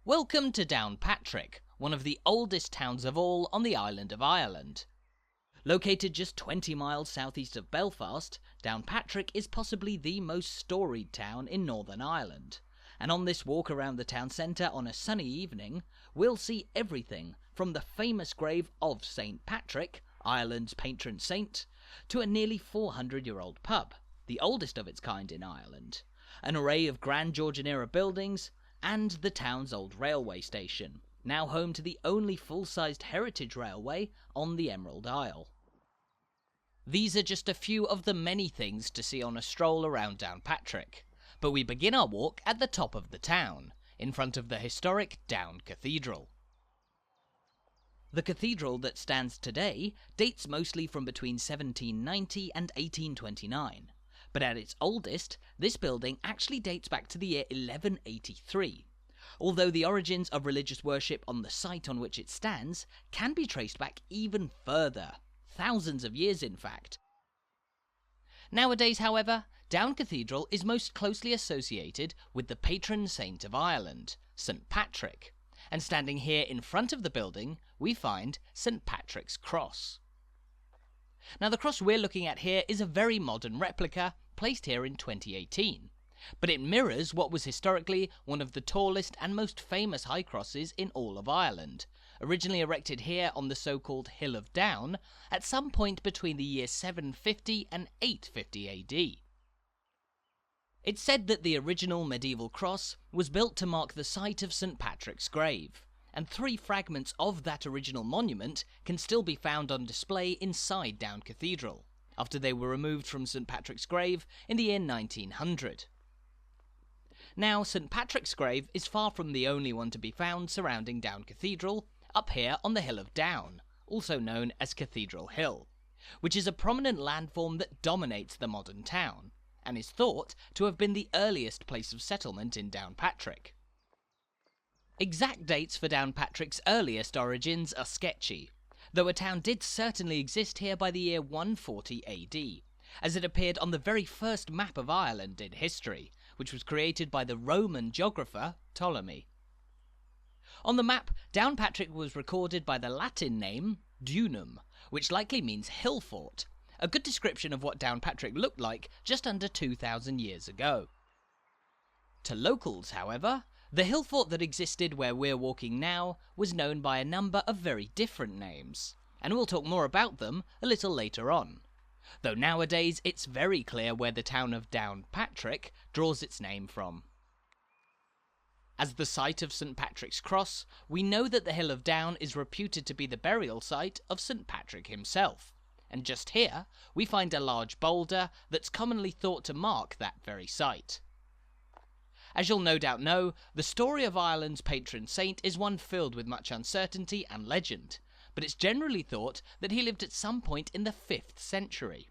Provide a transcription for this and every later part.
Welcome to Downpatrick, one of the oldest towns of all on the island of Ireland. Located just 20 miles southeast of Belfast, Downpatrick is possibly the most storied town in Northern Ireland. And on this walk around the town centre on a sunny evening, we'll see everything from the famous grave of St Patrick, Ireland's patron saint, to a nearly 400-year-old pub, the oldest of its kind in Ireland, an array of grand Georgian-era buildings, and the town's old railway station, now home to the only full-sized heritage railway on the Emerald Isle. These are just a few of the many things to see on a stroll around Downpatrick, but we begin our walk at the top of the town, in front of the historic Down Cathedral. The cathedral that stands today dates mostly from between 1790 and 1829, but at its oldest, this building actually dates back to the year 1183, although the origins of religious worship on the site on which it stands can be traced back even further, thousands of years in fact. Nowadays, however, Down Cathedral is most closely associated with the patron saint of Ireland, St Patrick, and standing here in front of the building, we find St Patrick's Cross. Now, the cross we're looking at here is a very modern replica, placed here in 2018, but it mirrors what was historically one of the tallest and most famous high crosses in all of Ireland, originally erected here on the so-called Hill of Down at some point between the year 750 and 850 AD. It's said that the original medieval cross was built to mark the site of St Patrick's grave, and 3 fragments of that original monument can still be found on display inside Down Cathedral, after they were removed from St Patrick's grave in the year 1900. Now, St Patrick's grave is far from the only one to be found surrounding Down Cathedral, up here on the Hill of Down, also known as Cathedral Hill, which is a prominent landform that dominates the modern town, and is thought to have been the earliest place of settlement in Downpatrick. Exact dates for Downpatrick's earliest origins are sketchy, though a town did certainly exist here by the year 140 AD, as it appeared on the very first map of Ireland in history, which was created by the Roman geographer Ptolemy. On the map, Downpatrick was recorded by the Latin name Dunum, which likely means hill fort, a good description of what Downpatrick looked like just under 2,000 years ago. To locals, however, the hill fort that existed where we're walking now was known by a number of very different names, and we'll talk more about them a little later on, though nowadays it's very clear where the town of Downpatrick draws its name from. As the site of St Patrick's Cross, we know that the Hill of Down is reputed to be the burial site of St Patrick himself, and just here we find a large boulder that's commonly thought to mark that very site. As you'll no doubt know, the story of Ireland's patron saint is one filled with much uncertainty and legend, but it's generally thought that he lived at some point in the 5th century.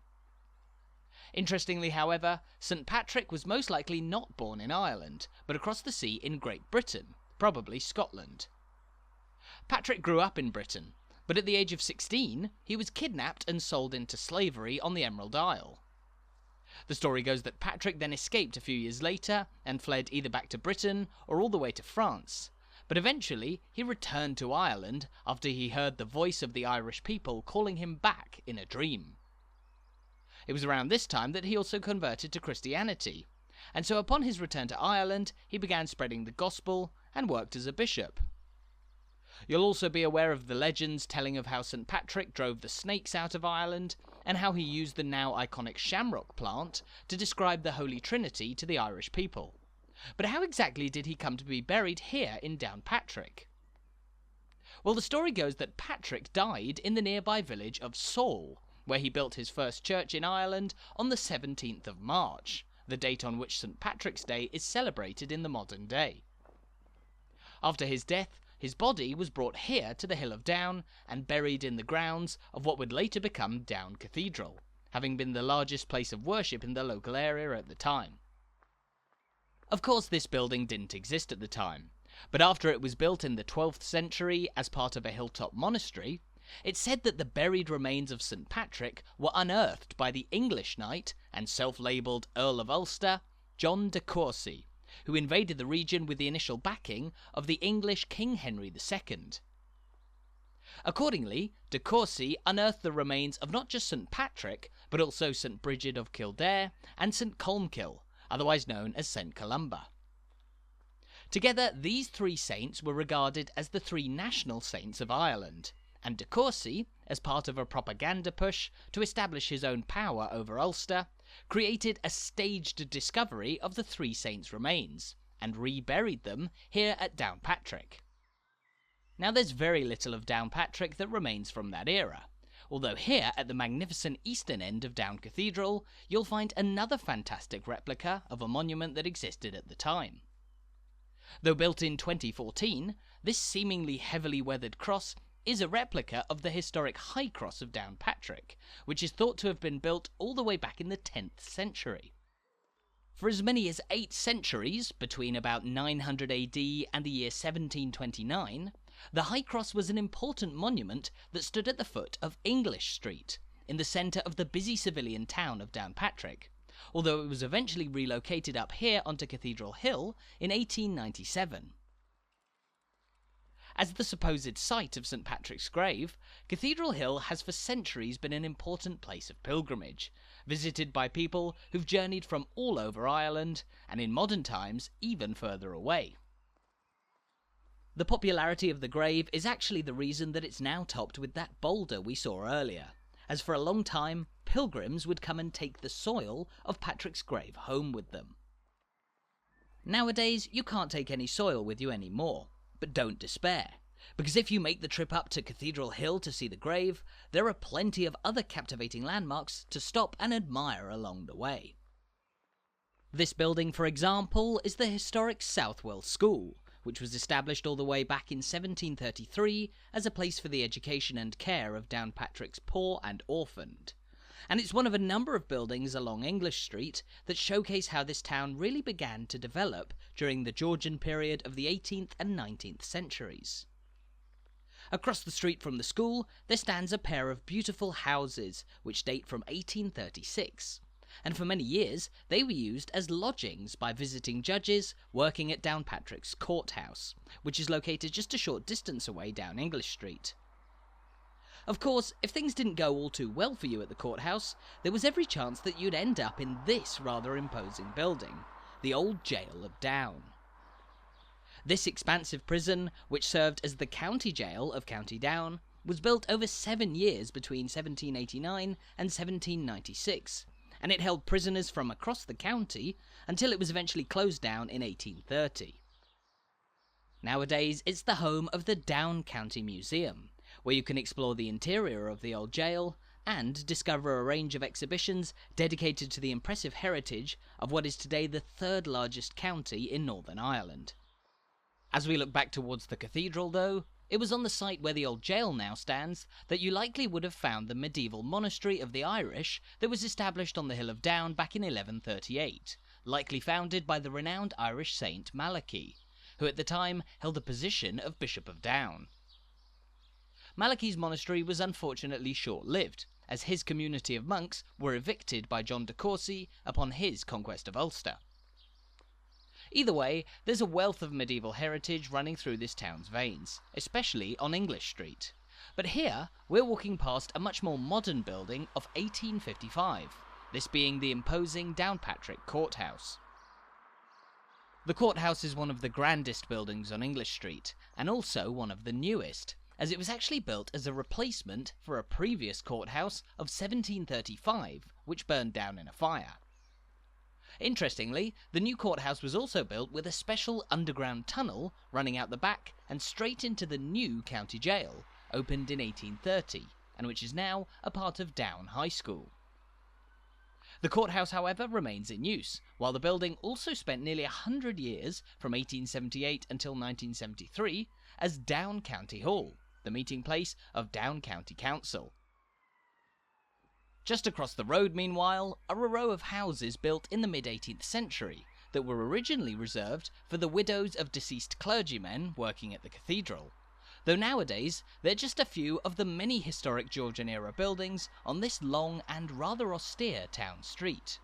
Interestingly, however, St Patrick was most likely not born in Ireland, but across the sea in Great Britain, probably Scotland. Patrick grew up in Britain, but at the age of 16, he was kidnapped and sold into slavery on the Emerald Isle. The story goes that Patrick then escaped a few years later and fled either back to Britain or all the way to France, but eventually he returned to Ireland after he heard the voice of the Irish people calling him back in a dream. It was around this time that he also converted to Christianity, and so upon his return to Ireland he began spreading the gospel and worked as a bishop. You'll also be aware of the legends telling of how St Patrick drove the snakes out of Ireland, and how he used the now iconic shamrock plant to describe the Holy Trinity to the Irish people. But how exactly did he come to be buried here in Downpatrick? Well, the story goes that Patrick died in the nearby village of Saul, where he built his first church in Ireland on the 17th of March, the date on which St Patrick's Day is celebrated in the modern day. After his death, his body was brought here to the Hill of Down and buried in the grounds of what would later become Down Cathedral, having been the largest place of worship in the local area at the time. Of course, this building didn't exist at the time, but after it was built in the 12th century as part of a hilltop monastery, it's said that the buried remains of St Patrick were unearthed by the English knight and self-labelled Earl of Ulster, John de Courcy, who invaded the region with the initial backing of the English King Henry II. Accordingly, de Courcy unearthed the remains of not just St Patrick, but also St Brigid of Kildare and St Colmcille, otherwise known as St Columba. Together, these three saints were regarded as the three national saints of Ireland, and de Courcy, as part of a propaganda push to establish his own power over Ulster, created a staged discovery of the three saints' remains, and reburied them here at Downpatrick. Now there's very little of Downpatrick that remains from that era, although here at the magnificent eastern end of Down Cathedral, you'll find another fantastic replica of a monument that existed at the time. Though built in 2014, this seemingly heavily weathered cross is a replica of the historic High Cross of Downpatrick, which is thought to have been built all the way back in the 10th century. For as many as 8 centuries, between about 900 AD and the year 1729, the High Cross was an important monument that stood at the foot of English Street, in the centre of the busy civilian town of Downpatrick, although it was eventually relocated up here onto Cathedral Hill in 1897. As the supposed site of St Patrick's grave, Cathedral Hill has for centuries been an important place of pilgrimage, visited by people who've journeyed from all over Ireland, and in modern times even further away. The popularity of the grave is actually the reason that it's now topped with that boulder we saw earlier, as for a long time, pilgrims would come and take the soil of Patrick's grave home with them. Nowadays, you can't take any soil with you anymore, but don't despair, because if you make the trip up to Cathedral Hill to see the grave, there are plenty of other captivating landmarks to stop and admire along the way. This building, for example, is the historic Southwell School, which was established all the way back in 1733 as a place for the education and care of Downpatrick's poor and orphaned. And it's one of a number of buildings along English Street that showcase how this town really began to develop during the Georgian period of the 18th and 19th centuries. Across the street from the school, there stands a pair of beautiful houses which date from 1836, and for many years they were used as lodgings by visiting judges working at Downpatrick's Courthouse, which is located just a short distance away down English Street. Of course, if things didn't go all too well for you at the courthouse, there was every chance that you'd end up in this rather imposing building, the old Gaol of Down. This expansive prison, which served as the county jail of County Down, was built over 7 years between 1789 and 1796, and it held prisoners from across the county until it was eventually closed down in 1830. Nowadays, it's the home of the Down County Museum, where you can explore the interior of the old jail and discover a range of exhibitions dedicated to the impressive heritage of what is today the 3rd largest county in Northern Ireland. As we look back towards the cathedral, though, it was on the site where the old jail now stands that you likely would have found the medieval monastery of the Irish that was established on the Hill of Down back in 1138, likely founded by the renowned Irish saint Malachy, who at the time held the position of Bishop of Down. Malachy's monastery was unfortunately short-lived, as his community of monks were evicted by John de Courcy upon his conquest of Ulster. Either way, there's a wealth of medieval heritage running through this town's veins, especially on English Street. But here, we're walking past a much more modern building of 1855, this being the imposing Downpatrick Courthouse. The courthouse is one of the grandest buildings on English Street, and also one of the newest, as it was actually built as a replacement for a previous courthouse of 1735, which burned down in a fire. Interestingly, the new courthouse was also built with a special underground tunnel running out the back and straight into the new county jail, opened in 1830, and which is now a part of Down High School. The courthouse, however, remains in use, while the building also spent nearly 100 years, from 1878 until 1973, as Down County Hall, the meeting place of Down County Council. Just across the road, meanwhile, are a row of houses built in the mid-18th century that were originally reserved for the widows of deceased clergymen working at the cathedral, though nowadays they're just a few of the many historic Georgian-era buildings on this long and rather austere town street.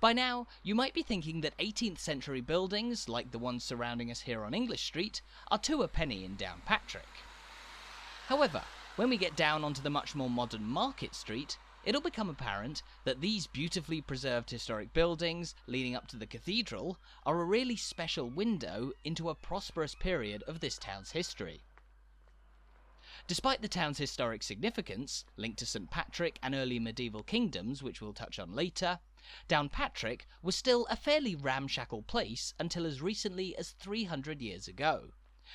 By now, you might be thinking that 18th century buildings, like the ones surrounding us here on English Street, are two a penny in Downpatrick. However, when we get down onto the much more modern Market Street, it'll become apparent that these beautifully preserved historic buildings leading up to the Cathedral are a really special window into a prosperous period of this town's history. Despite the town's historic significance, linked to St. Patrick and early medieval kingdoms, which we'll touch on later, Downpatrick was still a fairly ramshackle place until as recently as 300 years ago,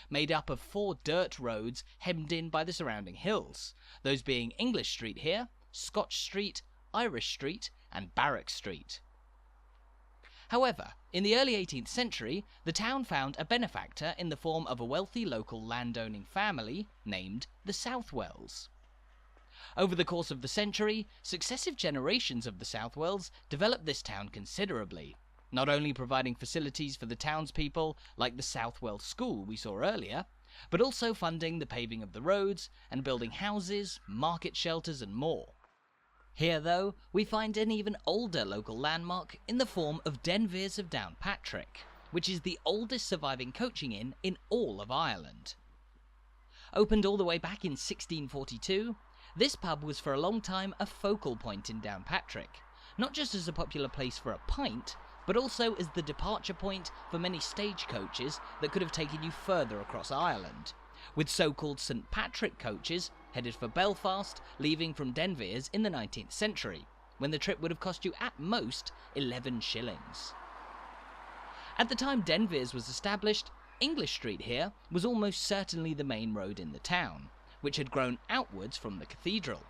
made up of 4 dirt roads hemmed in by the surrounding hills, those being English Street here, Scotch Street, Irish Street, and Barrack Street. However, in the early 18th century, the town found a benefactor in the form of a wealthy local landowning family named the Southwells. Over the course of the century, successive generations of the Southwells developed this town considerably, not only providing facilities for the townspeople like the Southwell School we saw earlier, but also funding the paving of the roads and building houses, market shelters and more. Here, though, we find an even older local landmark in the form of Denvir's of Downpatrick, which is the oldest surviving coaching inn in all of Ireland. Opened all the way back in 1642, this pub was for a long time a focal point in Downpatrick, not just as a popular place for a pint, but also as the departure point for many stagecoaches that could have taken you further across Ireland, with so-called St. Patrick coaches headed for Belfast, leaving from Denvir's in the 19th century, when the trip would have cost you at most 11 shillings. At the time Denvir's was established, English Street here was almost certainly the main road in the town, which had grown outwards from the Cathedral.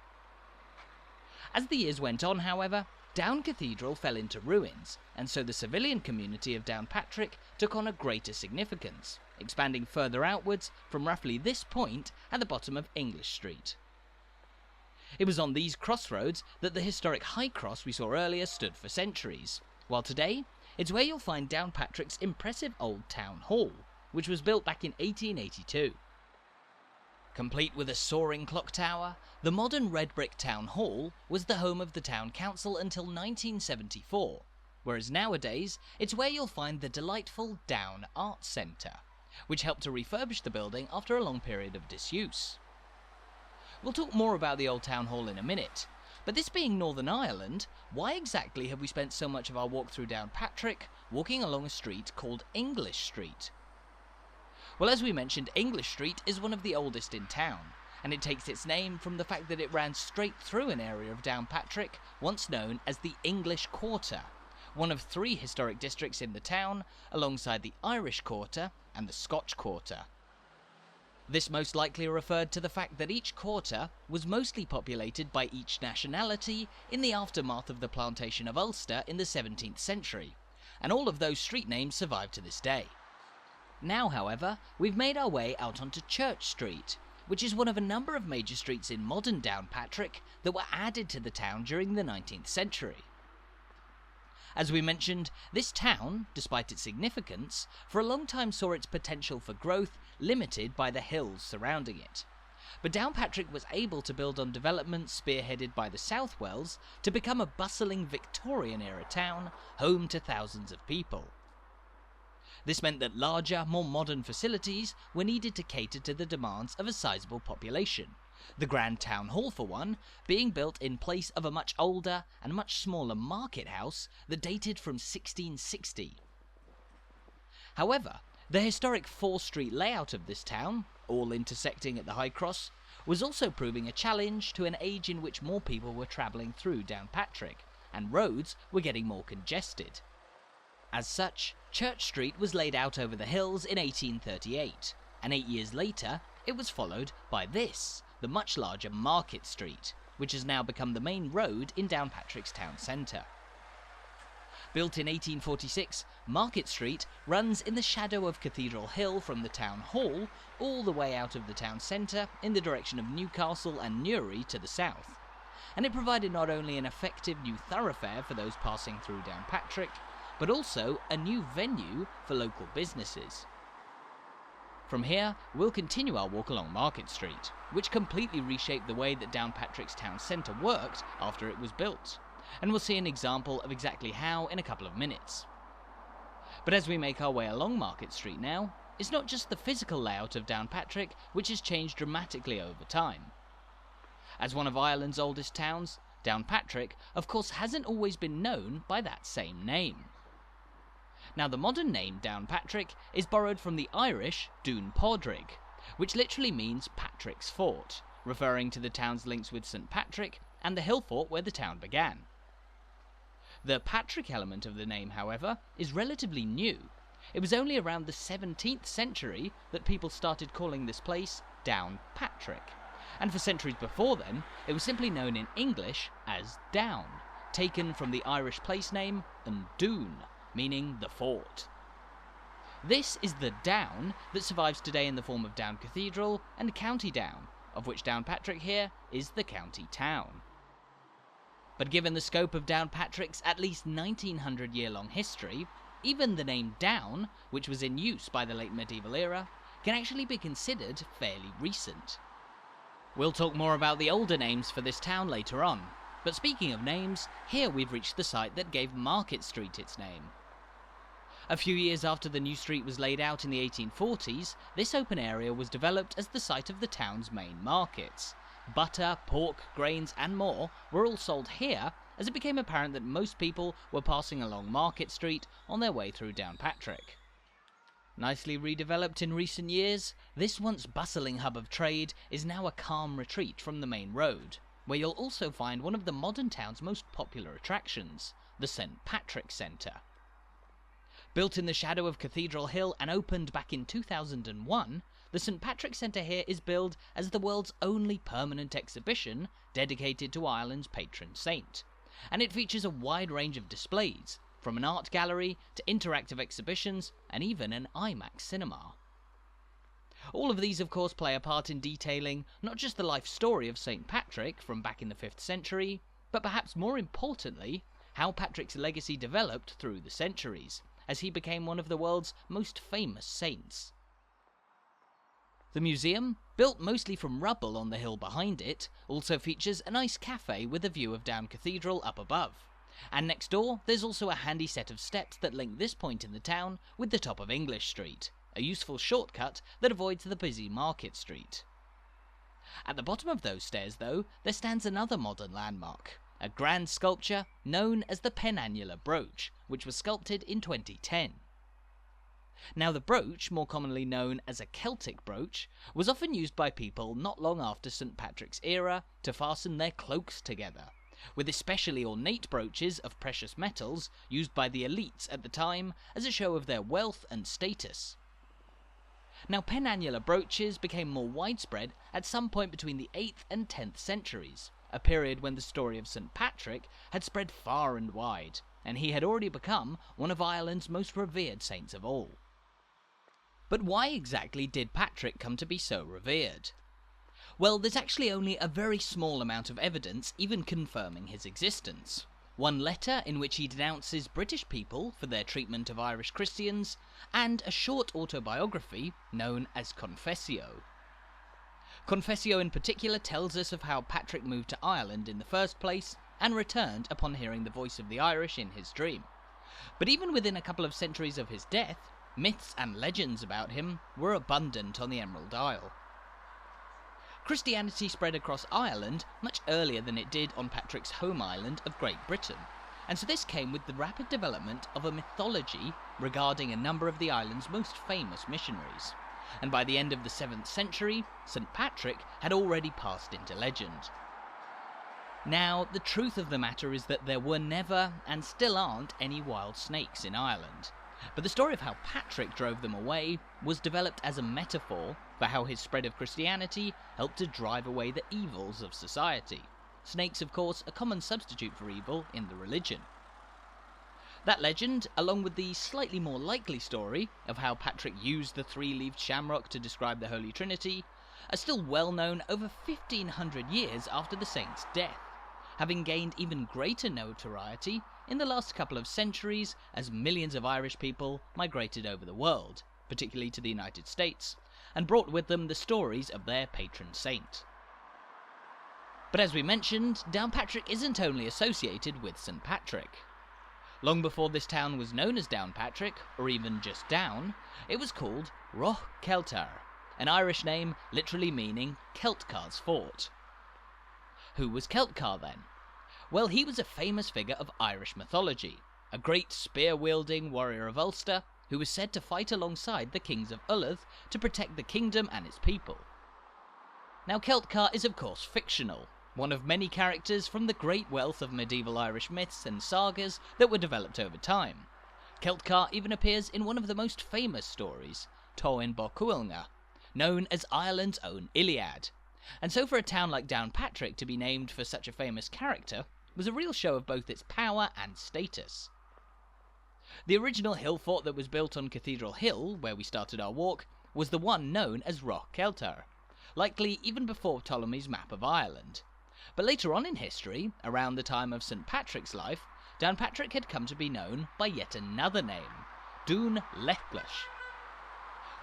As the years went on, however, Down Cathedral fell into ruins, and so the civilian community of Downpatrick took on a greater significance, expanding further outwards from roughly this point at the bottom of English Street. It was on these crossroads that the historic High Cross we saw earlier stood for centuries, while today it's where you'll find Downpatrick's impressive old town hall, which was built back in 1882. Complete with a soaring clock tower, the modern red brick town hall was the home of the town council until 1974, whereas nowadays it's where you'll find the delightful Down Arts Centre, which helped to refurbish the building after a long period of disuse. We'll talk more about the old town hall in a minute, but this being Northern Ireland, why exactly have we spent so much of our walk through Downpatrick walking along a street called English Street? Well, as we mentioned, English Street is one of the oldest in town, and it takes its name from the fact that it ran straight through an area of Downpatrick once known as the English Quarter, one of 3 historic districts in the town, alongside the Irish Quarter and the Scotch Quarter. This most likely referred to the fact that each quarter was mostly populated by each nationality in the aftermath of the plantation of Ulster in the 17th century, and all of those street names survive to this day. Now, however, we've made our way out onto Church Street, which is one of a number of major streets in modern Downpatrick that were added to the town during the 19th century. As we mentioned, this town, despite its significance, for a long time saw its potential for growth limited by the hills surrounding it. But Downpatrick was able to build on developments spearheaded by the Southwells to become a bustling Victorian-era town, home to thousands of people. This meant that larger, more modern facilities were needed to cater to the demands of a sizable population, the Grand Town Hall for one being built in place of a much older and much smaller market house that dated from 1660. However, the historic 4-street layout of this town, all intersecting at the High Cross, was also proving a challenge to an age in which more people were travelling through Downpatrick, and roads were getting more congested. As such, Church Street was laid out over the hills in 1838, and 8 years later it was followed by this, the much larger Market Street, which has now become the main road in Downpatrick's town centre. Built in 1846, Market Street runs in the shadow of Cathedral Hill from the town hall all the way out of the town centre in the direction of Newcastle and Newry to the south, and it provided not only an effective new thoroughfare for those passing through Downpatrick, but also a new venue for local businesses. From here, we'll continue our walk along Market Street, which completely reshaped the way that Downpatrick's town centre worked after it was built, and we'll see an example of exactly how in a couple of minutes. But as we make our way along Market Street now, it's not just the physical layout of Downpatrick which has changed dramatically over time. As one of Ireland's oldest towns, Downpatrick, of course, hasn't always been known by that same name. Now, the modern name Downpatrick is borrowed from the Irish Downpatrick, which literally means Patrick's Fort, referring to the town's links with St. Patrick and the hill fort where the town began. The Patrick element of the name, however, is relatively new. It was only around the 17th century that people started calling this place Downpatrick, and for centuries before then, it was simply known in English as Down, taken from the Irish place name and Doon, meaning the fort. This is the Down that survives today in the form of Down Cathedral and County Down, of which Downpatrick here is the county town. But given the scope of Downpatrick's at least 1900-year-long history, even the name Down, which was in use by the late medieval era, can actually be considered fairly recent. We'll talk more about the older names for this town later on, but speaking of names, here we've reached the site that gave Market Street its name. A few years after the new street was laid out in the 1840s, this open area was developed as the site of the town's main markets. Butter, pork, grains and more were all sold here, as it became apparent that most people were passing along Market Street on their way through Downpatrick. Nicely redeveloped in recent years, this once bustling hub of trade is now a calm retreat from the main road, where you'll also find one of the modern town's most popular attractions, the St. Patrick Centre. Built in the shadow of Cathedral Hill and opened back in 2001, the St. Patrick Centre here is billed as the world's only permanent exhibition dedicated to Ireland's patron saint, and it features a wide range of displays, from an art gallery to interactive exhibitions and even an IMAX cinema. All of these of course play a part in detailing not just the life story of St. Patrick from back in the 5th century, but perhaps more importantly, how Patrick's legacy developed through the centuries, as he became one of the world's most famous saints. The museum, built mostly from rubble on the hill behind it, also features a nice cafe with a view of Down Cathedral up above. And next door, there's also a handy set of steps that link this point in the town with the top of English Street, a useful shortcut that avoids the busy Market Street. At the bottom of those stairs, though, there stands another modern landmark, a grand sculpture known as the Penannular Brooch, which was sculpted in 2010. Now, the brooch, more commonly known as a Celtic brooch, was often used by people not long after St. Patrick's era to fasten their cloaks together, with especially ornate brooches of precious metals used by the elites at the time as a show of their wealth and status. Now, penannular brooches became more widespread at some point between the 8th and 10th centuries, a period when the story of St. Patrick had spread far and wide, and he had already become one of Ireland's most revered saints of all. But why exactly did Patrick come to be so revered? Well, there's actually only a very small amount of evidence even confirming his existence. One letter in which he denounces British people for their treatment of Irish Christians, and a short autobiography known as Confessio. Confessio in particular tells us of how Patrick moved to Ireland in the first place, and returned upon hearing the voice of the Irish in his dream. But even within a couple of centuries of his death, myths and legends about him were abundant on the Emerald Isle. Christianity spread across Ireland much earlier than it did on Patrick's home island of Great Britain, and so this came with the rapid development of a mythology regarding a number of the island's most famous missionaries, and by the end of the 7th century, St. Patrick had already passed into legend. Now, the truth of the matter is that there were never, and still aren't, any wild snakes in Ireland. But the story of how Patrick drove them away was developed as a metaphor for how his spread of Christianity helped to drive away the evils of society. Snakes, of course, a common substitute for evil in the religion. That legend, along with the slightly more likely story of how Patrick used the three-leaved shamrock to describe the Holy Trinity, are still well known over 1500 years after the saint's death, having gained even greater notoriety in the last couple of centuries as millions of Irish people migrated over the world, particularly to the United States, and brought with them the stories of their patron saint. But as we mentioned, Downpatrick isn't only associated with St. Patrick. Long before this town was known as Downpatrick, or even just Down, it was called Roch Celtair, an Irish name literally meaning Celtcar's fort. Who was Celtcar then? Well, he was a famous figure of Irish mythology, a great spear-wielding warrior of Ulster who was said to fight alongside the kings of Ullud to protect the kingdom and its people. Now, Celtcar is of course fictional, one of many characters from the great wealth of medieval Irish myths and sagas that were developed over time. Celtcar even appears in one of the most famous stories, Táin Bó Cúailnge, known as Ireland's own Iliad. And so for a town like Downpatrick to be named for such a famous character was a real show of both its power and status. The original hill fort that was built on Cathedral Hill, where we started our walk, was the one known as Roch Celtair, likely even before Ptolemy's map of Ireland. But later on in history, around the time of St. Patrick's life, Downpatrick had come to be known by yet another name, Dún Lechlach.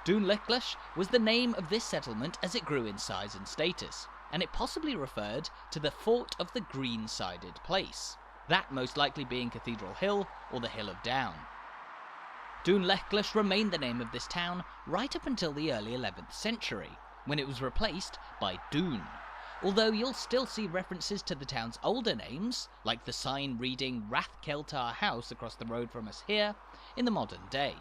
Dún Lechlach was the name of this settlement as it grew in size and status, and it possibly referred to the fort of the green-sided place, that most likely being Cathedral Hill or the Hill of Down. Dún Lechlach remained the name of this town right up until the early 11th century, when it was replaced by Doon, although you'll still see references to the town's older names, like the sign reading Rath Celtair House across the road from us here, in the modern day.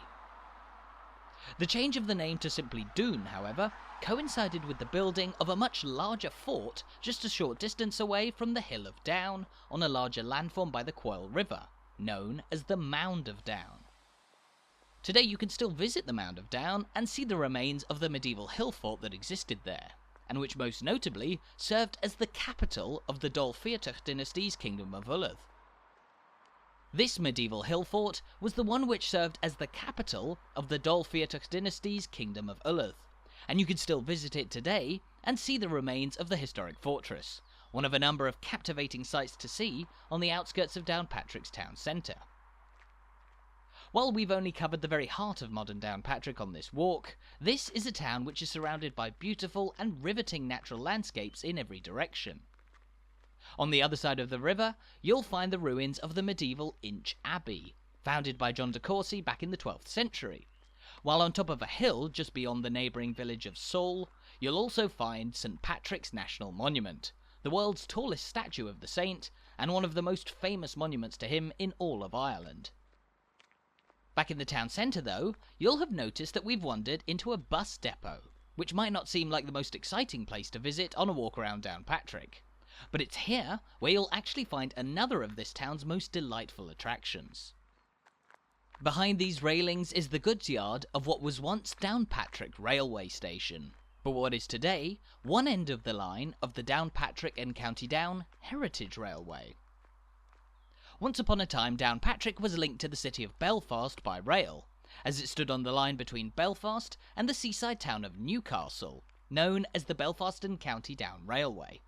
The change of the name to simply Doon, however, coincided with the building of a much larger fort just a short distance away from the Hill of Down on a larger landform by the Coil River, known as the Mound of Down. Today you can still visit the Mound of Down and see the remains of the medieval hill fort that existed there, and which most notably served as the capital of the Downpatrick dynasty's Kingdom of Ullud. This medieval hill fort was the one which served as the capital of the Downpatrick dynasty's Kingdom of Ullud, and you can still visit it today and see the remains of the historic fortress, one of a number of captivating sights to see on the outskirts of Downpatrick's town centre. While we've only covered the very heart of modern Downpatrick on this walk, this is a town which is surrounded by beautiful and riveting natural landscapes in every direction. On the other side of the river, you'll find the ruins of the medieval Inch Abbey, founded by John de Courcy back in the 12th century. While on top of a hill just beyond the neighbouring village of Seoul, you'll also find St. Patrick's National Monument, the world's tallest statue of the saint, and one of the most famous monuments to him in all of Ireland. Back in the town centre though, you'll have noticed that we've wandered into a bus depot, which might not seem like the most exciting place to visit on a walk around Downpatrick. But it's here where you'll actually find another of this town's most delightful attractions. Behind these railings is the goods yard of what was once Downpatrick Railway Station, but what is today one end of the line of the Downpatrick and County Down Heritage Railway. Once upon a time, Downpatrick was linked to the city of Belfast by rail, as it stood on the line between Belfast and the seaside town of Newcastle, known as the Belfast and County Down Railway.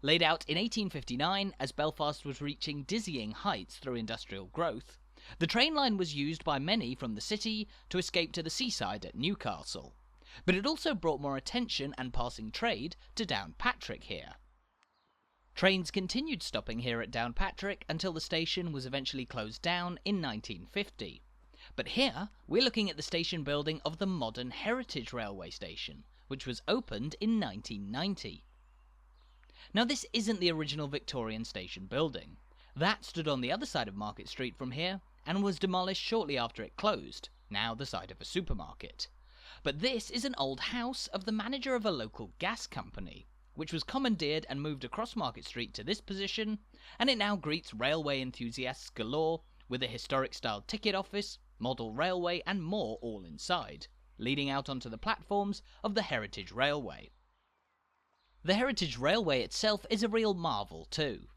Laid out in 1859 as Belfast was reaching dizzying heights through industrial growth, the train line was used by many from the city to escape to the seaside at Newcastle, but it also brought more attention and passing trade to Downpatrick here. Trains continued stopping here at Downpatrick until the station was eventually closed down in 1950. But here, we're looking at the station building of the modern Heritage Railway Station, which was opened in 1990. Now this isn't the original Victorian station building. That stood on the other side of Market Street from here, and was demolished shortly after it closed, now the site of a supermarket. But this is an old house of the manager of a local gas company, which was commandeered and moved across Market Street to this position, and it now greets railway enthusiasts galore with a historic-style ticket office, model railway and more all inside, leading out onto the platforms of the Heritage Railway. The Heritage Railway itself is a real marvel too.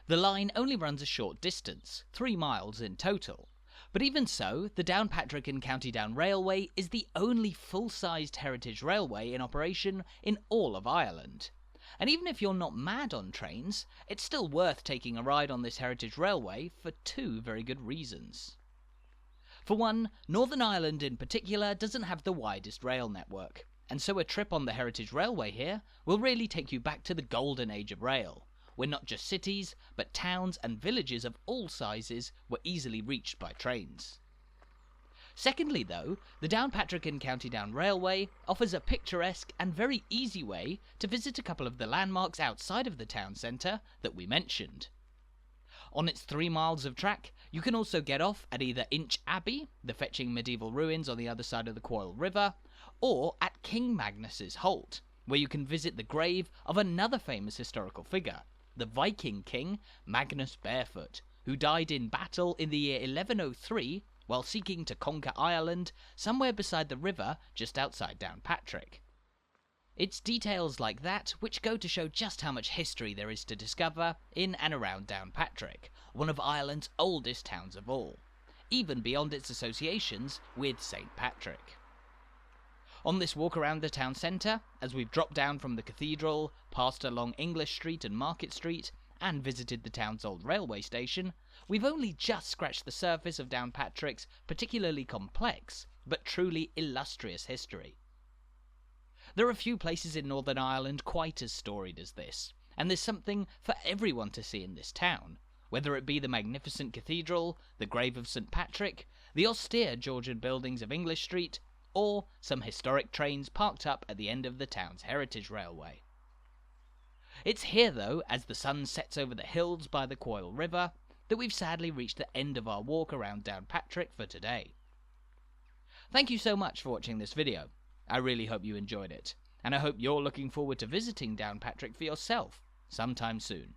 The line only runs a short distance, 3 miles in total, but even so, the Downpatrick and County Down Railway is the only full-sized heritage railway in operation in all of Ireland. And even if you're not mad on trains, it's still worth taking a ride on this heritage railway for 2 very good reasons. For one, Northern Ireland in particular doesn't have the widest rail network, and so a trip on the Heritage Railway here will really take you back to the golden age of rail, where not just cities, but towns and villages of all sizes were easily reached by trains. Secondly though, the Downpatrick and County Down Railway offers a picturesque and very easy way to visit a couple of the landmarks outside of the town centre that we mentioned. On its 3 miles of track, you can also get off at either Inch Abbey, the fetching medieval ruins on the other side of the Coil River, or at King Magnus's Holt, where you can visit the grave of another famous historical figure, the Viking king Magnus Barefoot, who died in battle in the year 1103 while seeking to conquer Ireland somewhere beside the river just outside Downpatrick. It's details like that which go to show just how much history there is to discover in and around Downpatrick, one of Ireland's oldest towns of all, even beyond its associations with St. Patrick. On this walk around the town centre, as we've dropped down from the Cathedral, passed along English Street and Market Street, and visited the town's old railway station, we've only just scratched the surface of Downpatrick's particularly complex, but truly illustrious history. There are few places in Northern Ireland quite as storied as this, and there's something for everyone to see in this town, whether it be the magnificent cathedral, the grave of St. Patrick, the austere Georgian buildings of English Street, or some historic trains parked up at the end of the town's heritage railway. It's here, though, as the sun sets over the hills by the Coil River, that we've sadly reached the end of our walk around Downpatrick for today. Thank you so much for watching this video. I really hope you enjoyed it, and I hope you're looking forward to visiting Downpatrick for yourself sometime soon.